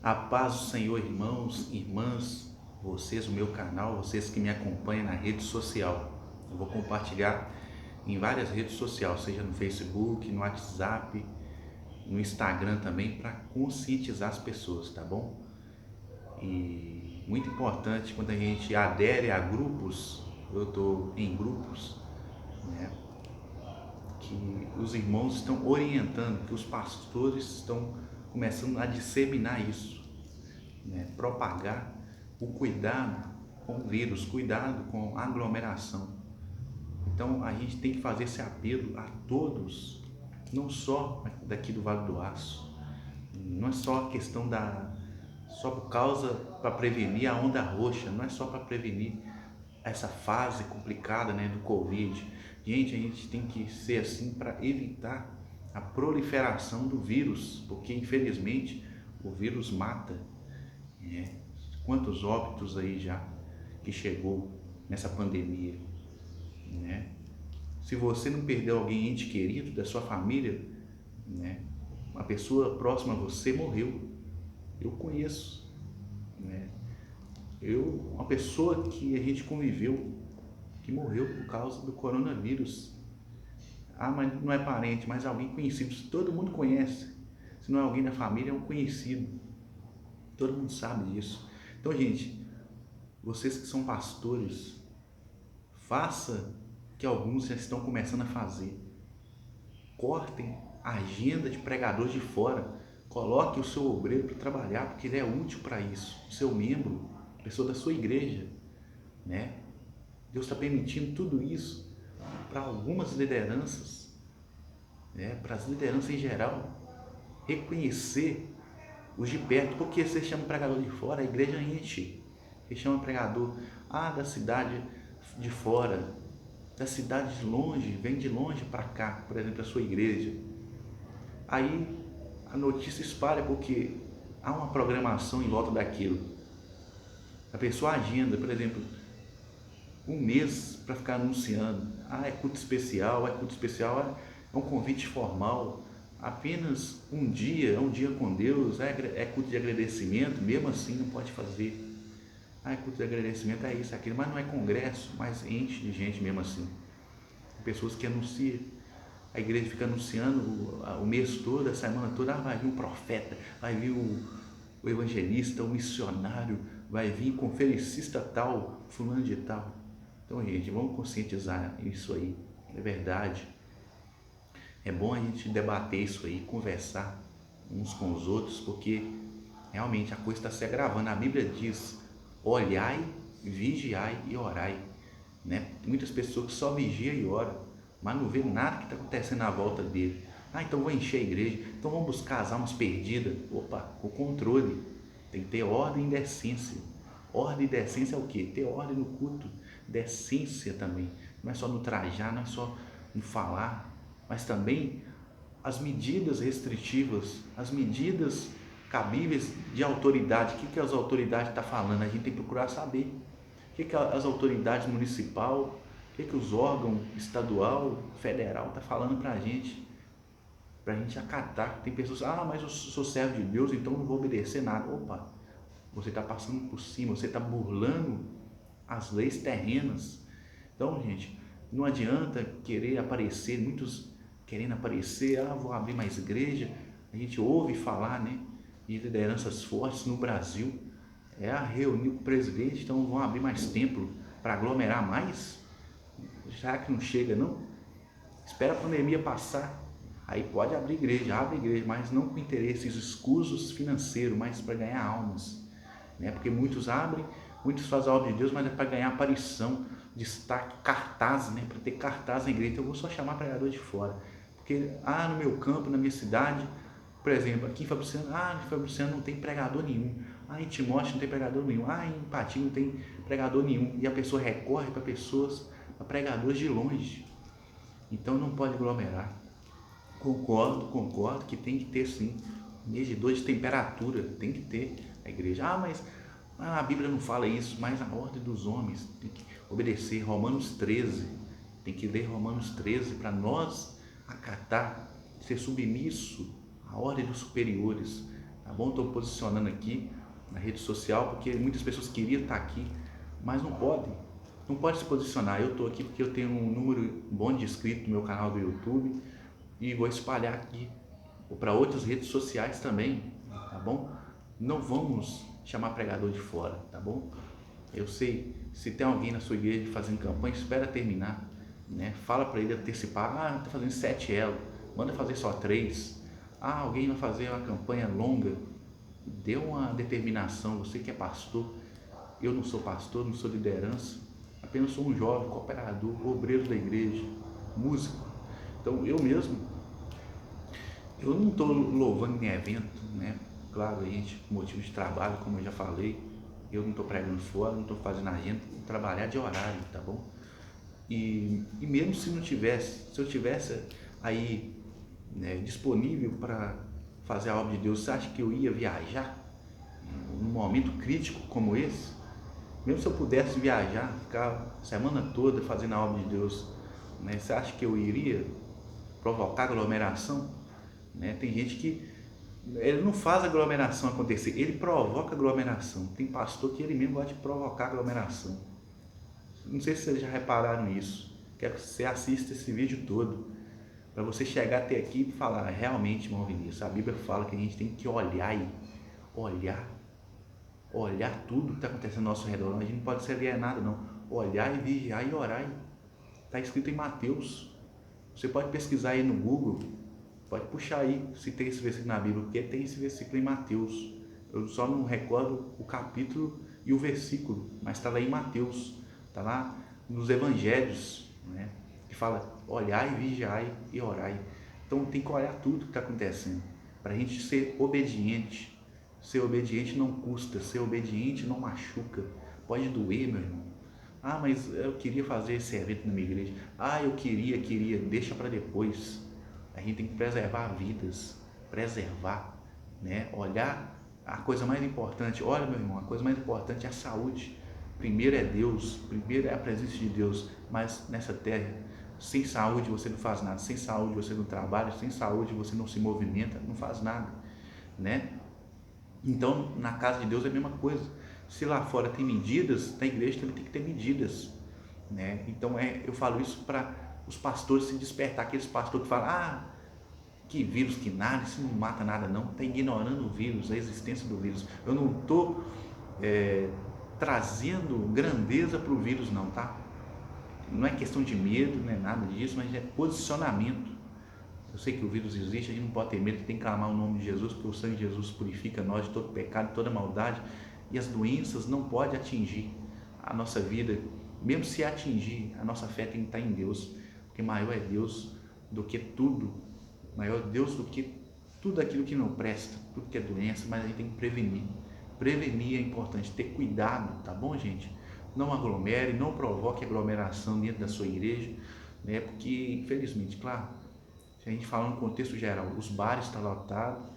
A paz do Senhor, irmãos, irmãs, vocês, o meu canal, vocês que me acompanham na rede social. Eu vou compartilhar em várias redes sociais, seja no Facebook, no WhatsApp, no Instagram também, para conscientizar as pessoas, tá bom? E muito importante quando a gente adere a grupos, eu estou em grupos, né? Que os irmãos estão orientando, que os pastores estão começando a disseminar isso, né? Propagar o cuidado com o vírus, cuidado com a aglomeração. Então a gente tem que fazer esse apelo a todos, não só daqui do Vale do Aço, não é só a questão só por causa para prevenir a onda roxa, não é só para prevenir essa fase complicada, né, do Covid. Gente, a gente tem que ser assim para evitar a proliferação do vírus, porque infelizmente o vírus mata. Quantos óbitos aí já que chegou nessa pandemia, né? Se você não perdeu alguém ente querido da sua família, né? Uma pessoa próxima a você morreu. Eu conheço, né? Uma pessoa que a gente conviveu, que morreu por causa do coronavírus. Ah, mas não é parente, mas alguém conhecido. Todo mundo conhece. Se não é alguém da família, é um conhecido. Todo mundo sabe disso. Então, gente, vocês que são pastores, faça o que alguns já estão começando a fazer. Cortem a agenda de pregadores de fora. Coloque o seu obreiro para trabalhar, porque ele é útil para isso. O seu membro, pessoa da sua igreja, né? Deus está permitindo tudo isso para algumas lideranças, né? Para as lideranças em geral, reconhecer os de perto. Porque você chama pregador de fora, a igreja enche. Você chama pregador da cidade de fora, da cidade de longe, vem de longe para cá, por exemplo, a sua igreja. Aí a notícia espalha porque há uma programação em volta daquilo. A pessoa agenda, por exemplo, um mês para ficar anunciando. É culto especial, é um convite formal. Apenas um dia, é um dia com Deus, é culto de agradecimento, mesmo assim não pode fazer. É culto de agradecimento, é isso, aquilo, mas não é congresso, mas enche de gente mesmo assim. Pessoas que anunciam, a igreja fica anunciando o mês todo, a semana toda, vai vir um profeta, vai vir o evangelista, o missionário, vai vir conferencista tal, fulano de tal. Então, gente, vamos conscientizar isso aí, é verdade. É bom a gente debater isso aí, conversar uns com os outros, porque realmente a coisa está se agravando. A Bíblia diz: olhai, vigiai e orai, né? Tem muitas pessoas que só vigiam e oram, mas não vê nada que está acontecendo à volta dele. Então vou encher a igreja, então vamos buscar as almas perdidas. Opa, o controle, tem que ter ordem e decência. Ordem e decência é o quê? Ter ordem no culto, decência também. Não é só no trajar, não é só no falar, mas também as medidas restritivas, as medidas cabíveis de autoridade. O que as autoridades estão falando? A gente tem que procurar saber. O que as autoridades municipal, o que os órgãos estadual, federal estão falando para a gente acatar. Tem pessoas, mas eu sou servo de Deus, então não vou obedecer nada. Opa, você está passando por cima, você está burlando as leis terrenas. Então, gente, não adianta querer aparecer, muitos querendo aparecer, vou abrir mais igreja. A gente ouve falar, né, de lideranças fortes no Brasil, a reunir com o presidente, então vão abrir mais templo para aglomerar mais. Já que não chega não, espera a pandemia passar, aí pode abrir igreja, abre igreja, mas não com interesses escusos financeiros, mas para ganhar almas, né? Porque muitos abrem, muitos fazem a obra de Deus, mas é para ganhar aparição, destaque, cartaz, né? Para ter cartaz na igreja. Então eu vou só chamar pregador de fora, porque no meu campo, na minha cidade, por exemplo, aqui em Fabriciano não tem pregador nenhum. Em Timóteo não tem pregador nenhum. Em Patinho não tem pregador nenhum. E a pessoa recorre para pregadores de longe. Então não pode aglomerar. Concordo que tem que ter sim medidor de temperatura, tem que ter a igreja. Mas a Bíblia não fala isso, mas a ordem dos homens tem que obedecer. Romanos 13, tem que ler Romanos 13 para nós acatar, ser submisso à ordem dos superiores. tá bom? Estou posicionando aqui na rede social porque muitas pessoas queriam estar aqui, mas não podem. Não pode se posicionar. Eu estou aqui porque eu tenho um número bom de inscritos no meu canal do YouTube e vou espalhar aqui para outras redes sociais também, tá bom? Não vamos chamar pregador de fora, tá bom? Eu sei, se tem alguém na sua igreja fazendo campanha, espera terminar, né? Fala para ele antecipar, tá fazendo 7 elos, manda fazer só 3. Alguém vai fazer uma campanha longa, dê uma determinação. Você que é pastor, eu não sou pastor, não sou liderança, apenas sou um jovem cooperador, obreiro da igreja, músico. Então eu mesmo, eu não estou louvando em evento, né? Claro, a gente, por motivo de trabalho, como eu já falei, eu não estou pregando fora, não estou fazendo agenda, trabalhar de horário, tá bom? E mesmo se não tivesse, se eu tivesse aí, né, disponível para fazer a obra de Deus, você acha que eu ia viajar num momento crítico como esse? Mesmo se eu pudesse viajar, ficar a semana toda fazendo a obra de Deus, né, você acha que eu iria provocar aglomeração? Né? Tem gente que ele não faz aglomeração acontecer, ele provoca aglomeração. Tem pastor que ele mesmo gosta de provocar aglomeração. Não sei se vocês já repararam isso. Quero que você assista esse vídeo todo, para você chegar até aqui e falar, realmente, irmão Vinícius, a Bíblia fala que a gente tem que olhar tudo que está acontecendo ao nosso redor. A gente não pode ser alienado, não. Olhar e vigiar e orar. Está escrito em Mateus. Você pode pesquisar aí no Google, pode puxar aí se tem esse versículo na Bíblia, porque tem esse versículo em Mateus. Eu só não recordo o capítulo e o versículo, mas está lá em Mateus, está lá nos Evangelhos, né? Que fala, olhai, vigiai e orai. Então tem que olhar tudo que está acontecendo, para a gente ser obediente. Ser obediente não custa, ser obediente não machuca. Pode doer, meu irmão. Mas eu queria fazer esse evento na minha igreja. Eu queria, deixa para depois. A gente tem que preservar vidas, preservar, né? Olhar a coisa mais importante. Olha, meu irmão, a coisa mais importante é a saúde. Primeiro é Deus, primeiro é a presença de Deus. Mas nessa terra, sem saúde você não faz nada. Sem saúde você não trabalha, sem saúde você não se movimenta, não faz nada, né? Então, na casa de Deus é a mesma coisa. Se lá fora tem medidas, na igreja também tem que ter medidas, né? Então, eu falo isso para os pastores se despertar. Aqueles pastores que falam, que vírus, que nada, isso não mata nada não. Está ignorando o vírus, a existência do vírus. Eu não estou trazendo grandeza para o vírus não, tá? Não é questão de medo, não é nada disso, mas é posicionamento. Eu sei que o vírus existe, a gente não pode ter medo, tem que clamar o nome de Jesus, porque o sangue de Jesus purifica nós de todo pecado, de toda maldade, e as doenças não podem atingir a nossa vida. Mesmo se atingir, a nossa fé tem que estar em Deus, porque maior é Deus do que tudo, maior é Deus do que tudo aquilo que não presta, tudo que é doença, mas a gente tem que prevenir. Prevenir é importante, ter cuidado, tá bom, gente? Não aglomere, não provoque aglomeração dentro da sua igreja, né? Porque, infelizmente, claro, se a gente falar no contexto geral, os bares estão lotados,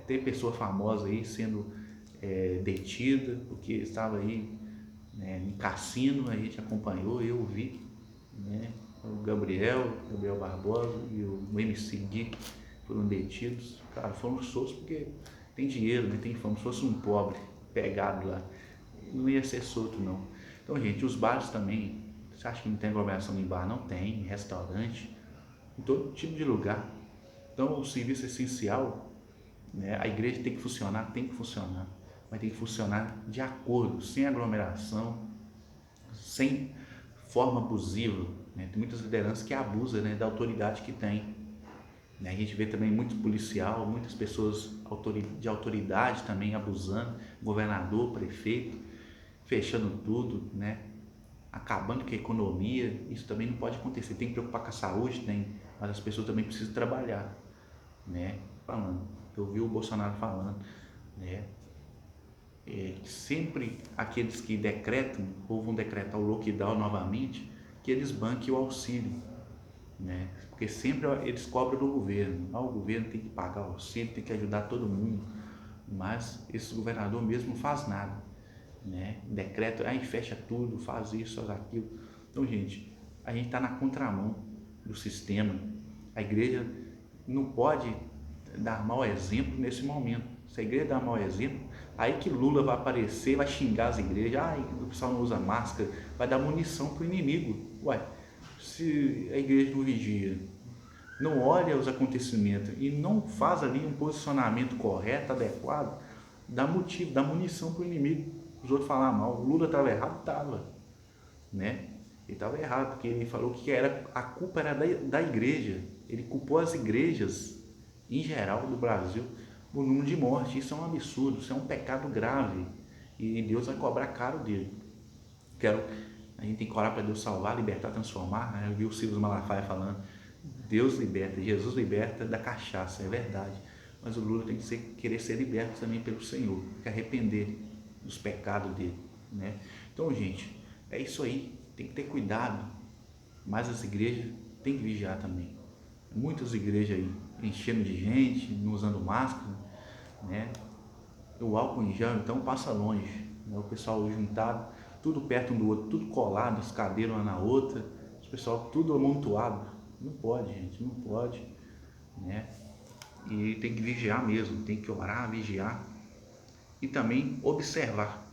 tem pessoa famosa aí sendo detida, porque estava aí em cassino, a gente acompanhou, eu vi, né? O Gabriel Barbosa e o MC Gui foram detidos. Cara, foram soltos porque tem dinheiro, né? Tem fama. Se fosse um pobre pegado lá, não ia ser solto não. Então, gente, os bares também, você acha que não tem aglomeração em bar? Não tem, em restaurante, em todo tipo de lugar. Então, o serviço essencial, né? A igreja tem que funcionar, mas tem que funcionar de acordo, sem aglomeração, sem forma abusiva, né? Tem muitas lideranças que abusam, né, da autoridade que tem, né? A gente vê também muito policial, muitas pessoas de autoridade também abusando, governador, prefeito, fechando tudo, né? Acabando com a economia. Isso também não pode acontecer. Tem que preocupar com a saúde, mas as pessoas também precisam trabalhar, né? Eu vi o Bolsonaro falando, né? Sempre aqueles que decretam ou vão decretar o lockdown novamente, que eles banquem o auxílio, né? Porque sempre eles cobram do governo. O governo tem que pagar o auxílio, tem que ajudar todo mundo, mas esse governador mesmo não faz nada, né? Decreta, fecha tudo, faz isso, faz aquilo. Então, gente, a gente está na contramão do sistema. A igreja não pode dar mau exemplo nesse momento. Se a igreja dá mau exemplo, aí que Lula vai aparecer, vai xingar as igrejas, o pessoal não usa máscara, vai dar munição para o inimigo. Ué, se a igreja não vigia, não olha os acontecimentos e não faz ali um posicionamento correto, adequado, dá motivo, dá munição para o inimigo. Os outros falar mal, o Lula estava errado? Estava, né? Ele estava errado, porque ele falou que a culpa era da igreja. Ele culpou as igrejas, em geral, do Brasil, o número de mortes. Isso é um absurdo, isso é um pecado grave. E Deus vai cobrar caro dele. A gente tem que orar para Deus salvar, libertar, transformar. Eu vi o Silvio Malafaia falando, Deus liberta, Jesus liberta da cachaça, é verdade. Mas o Lula tem que querer ser liberto também pelo Senhor, tem que arrepender dos pecados dele, né? Então, gente, é isso aí, tem que ter cuidado. Mas as igrejas têm que vigiar também. Muitas igrejas aí enchendo de gente, não usando máscara, né? O álcool em gel, então, passa longe, né? O pessoal juntado, tudo perto um do outro, tudo colado, as cadeiras uma na outra, o pessoal tudo amontoado. Não pode, gente, não pode, né? E tem que vigiar mesmo, tem que orar, vigiar e também observar.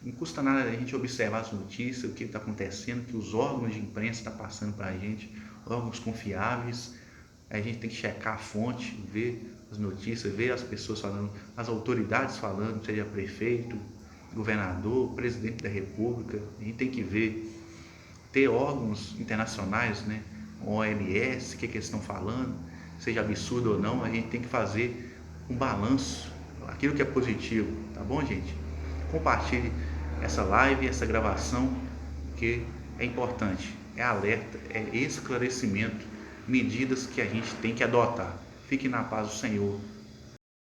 Não custa nada a gente observar as notícias, o que está acontecendo, que os órgãos de imprensa estão passando para a gente, órgãos confiáveis. A gente tem que checar a fonte, ver as notícias, ver as pessoas falando, as autoridades falando, seja prefeito, governador, presidente da república. A gente tem que ver, ter órgãos internacionais, né? OMS, o que eles estão falando, seja absurdo ou não, a gente tem que fazer um balanço, aquilo que é positivo, tá bom, gente? Compartilhe essa live, essa gravação, que é importante, é alerta, é esclarecimento, medidas que a gente tem que adotar. Fique na paz do Senhor.